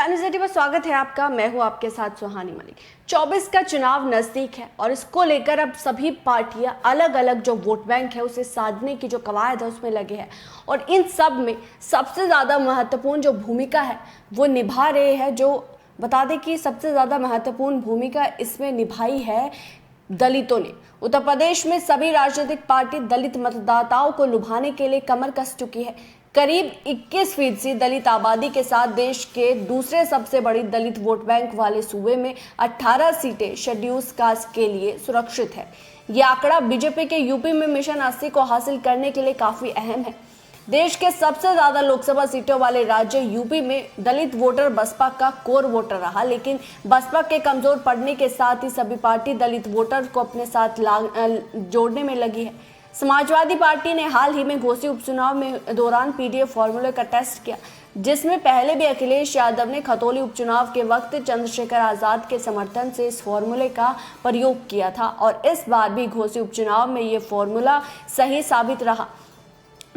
News 18 पर स्वागत है आपका। मैं हूं आपके साथ सुहानी मलिक। 24 का चुनाव नजदीक है और इसको लेकर अब सभी पार्टियां अलग अलग जो वोट बैंक है उसे साधने की जो कवायद है उसमें लगे हैं और इन सब में सबसे ज्यादा महत्वपूर्ण जो भूमिका है वो निभा रहे हैं। जो बता दें कि सबसे ज्यादा महत्वपूर्ण भूमिका इसमें निभाई है दलितों ने। उत्तर प्रदेश में सभी राजनीतिक पार्टी दलित मतदाताओं को लुभाने के लिए कमर कस चुकी है। करीब 21% दलित आबादी के साथ देश के दूसरे सबसे बड़ी दलित वोट बैंक वाले सूबे में 18 सीटें शेड्यूल कास्ट के लिए सुरक्षित है। यह आंकड़ा बीजेपी के यूपी में मिशन 80 को हासिल करने के लिए काफी अहम है। देश के सबसे ज्यादा लोकसभा सीटों वाले राज्य यूपी में दलित वोटर बसपा का कोर वोटर रहा, लेकिन बसपा के कमजोर पड़ने के साथ ही सभी पार्टी दलित वोटर को अपने साथ जोड़ने में लगी है। समाजवादी पार्टी ने हाल ही में घोसी उपचुनाव में दौरान पीडीएफ फॉर्मूले का टेस्ट किया, जिसमें पहले भी अखिलेश यादव ने खतौली उपचुनाव के वक्त चंद्रशेखर आजाद के समर्थन से इस फॉर्मूले का प्रयोग किया था और इस बार भी घोसी उपचुनाव में ये फॉर्मूला सही साबित रहा।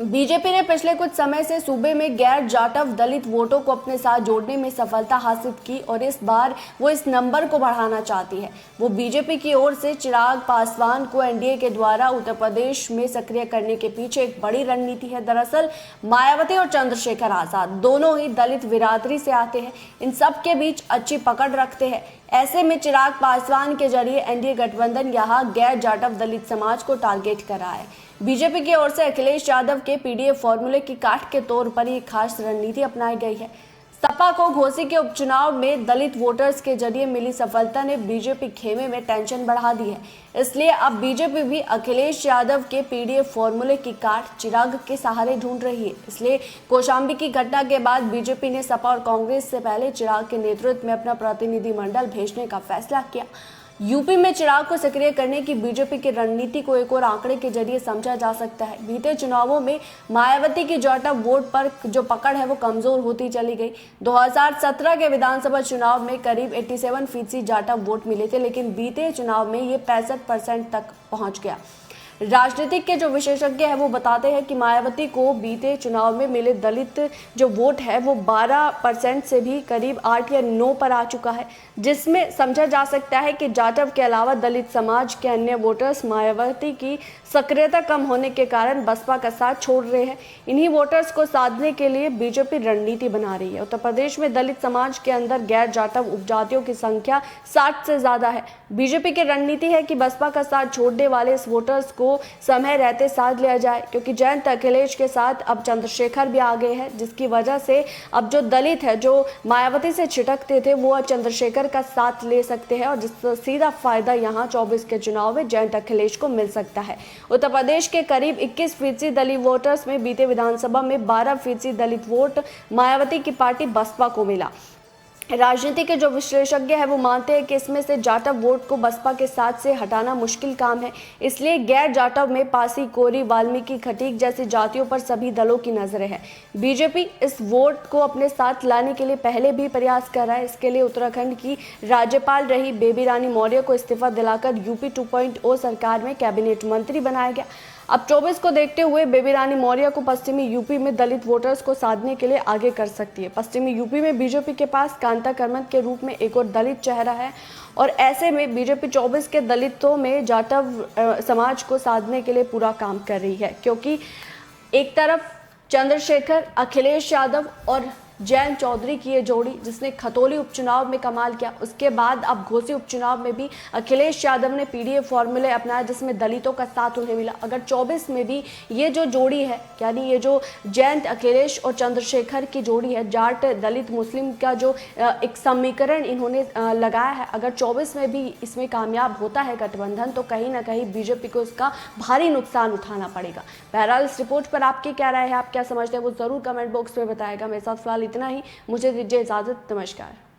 बीजेपी ने पिछले कुछ समय से सूबे में गैर जाटव दलित वोटों को अपने साथ जोड़ने में सफलता हासिल की और इस बार वो इस नंबर को बढ़ाना चाहती है। वो बीजेपी की ओर से चिराग पासवान को एनडीए के द्वारा उत्तर प्रदेश में सक्रिय करने के पीछे एक बड़ी रणनीति है। दरअसल मायावती और चंद्रशेखर आजाद दोनों ही दलित बिरादरी से आते हैं, इन सब के बीच अच्छी पकड़ रखते हैं। ऐसे में चिराग पासवान के जरिए एनडीए गठबंधन यहाँ गैर जाटव दलित समाज को टारगेट कर रहा है। बीजेपी की ओर से अखिलेश यादव के पीडीएफ फॉर्मूले की काट के तौर पर एक खास रणनीति अपनाई गई है। सपा को घोसी के उपचुनाव में दलित वोटर्स के जरिए मिली सफलता ने बीजेपी खेमे में टेंशन बढ़ा दी है, इसलिए अब बीजेपी भी अखिलेश यादव के पीडीएफ फॉर्मूले की काट चिराग के सहारे ढूंढ रही है। इसलिए कौशाम्बी की घटना के बाद बीजेपी ने सपा और कांग्रेस से पहले चिराग के नेतृत्व में अपना प्रतिनिधिमंडल भेजने का फैसला किया। यूपी में चिराग को सक्रिय करने की बीजेपी की रणनीति को एक और आंकड़े के जरिए समझा जा सकता है। बीते चुनावों में मायावती की जाटव वोट पर जो पकड़ है वो कमजोर होती चली गई। 2017 के विधानसभा चुनाव में करीब 87% जाटव वोट मिले थे, लेकिन बीते चुनाव में ये 65% तक पहुंच गया। राजनीतिक के जो विशेषज्ञ हैं वो बताते हैं कि मायावती को बीते चुनाव में मिले दलित जो वोट है वो 12% से भी करीब 8 या 9 पर आ चुका है, जिसमें समझा जा सकता है कि जाटव के अलावा दलित समाज के अन्य वोटर्स मायावती की सक्रियता कम होने के कारण बसपा का साथ छोड़ रहे हैं। इन्हीं वोटर्स को साधने के लिए बीजेपी रणनीति बना रही है। उत्तर प्रदेश में दलित समाज के अंदर गैर जाटव उपजातियों की संख्या 60 से ज्यादा है। बीजेपी की रणनीति है कि बसपा का साथ छोड़ने वाले इस वोटर्स को समय रहते साध लिया जाए, क्योंकि जयंत अखिलेश के साथ अब चंद्रशेखर भी आ गए हैं, जिसकी वजह से अब जो दलित है जो मायावती से छिटकते थे वो चंद्रशेखर का साथ ले सकते हैं और जिसका सीधा फायदा यहाँ 24 के चुनाव में जयंत अखिलेश को मिल सकता है। उत्तर प्रदेश के करीब 21% दलित वोटर्स में बीते विधानसभा में 12% दलित वोट मायावती की पार्टी बसपा को मिला। राजनीति के जो विशेषज्ञ हैं वो मानते हैं कि इसमें से जाटव वोट को बसपा के साथ से हटाना मुश्किल काम है, इसलिए गैर जाटव में पासी, कोरी, वाल्मीकि, खटीक जैसी जातियों पर सभी दलों की नजरें हैं। बीजेपी इस वोट को अपने साथ लाने के लिए पहले भी प्रयास कर रहा है। इसके लिए उत्तराखंड की राज्यपाल रही बेबी रानी मौर्य को इस्तीफा दिलाकर यूपी 2.0 सरकार में कैबिनेट मंत्री बनाया गया। अब 24 को देखते हुए बेबी रानी मौर्य को पश्चिमी यूपी में दलित वोटर्स को साधने के लिए आगे कर सकती है। पश्चिमी यूपी में बीजेपी के पास कांता कर्मन के रूप में एक और दलित चेहरा है और ऐसे में बीजेपी 24 के दलितों में जाटव समाज को साधने के लिए पूरा काम कर रही है, क्योंकि एक तरफ चंद्रशेखर, अखिलेश यादव और जयंत चौधरी की ये जोड़ी जिसने खतौली उपचुनाव में कमाल किया, उसके बाद अब घोसी उपचुनाव में भी अखिलेश यादव ने पीडीएफ फॉर्मूले अपनाया जिसमें दलितों का साथ उन्हें मिला। अगर 24 में भी ये जो जोड़ी है, यानी ये जो जयंत, अखिलेश और चंद्रशेखर की जोड़ी है, जाट, दलित, मुस्लिम का जो एक समीकरण इन्होंने लगाया है, अगर 24 में भी इसमें कामयाब होता है गठबंधन तो कहीं ना कहीं बीजेपी को इसका भारी नुकसान उठाना पड़ेगा। बहरहाल इस रिपोर्ट पर आपकी क्या राय है, आप क्या समझते हैं वो जरूर कमेंट बॉक्स में बताएगा। मेरे साथ फिलहाल इतना ही, मुझे दीजिए इजाजत, नमस्कार।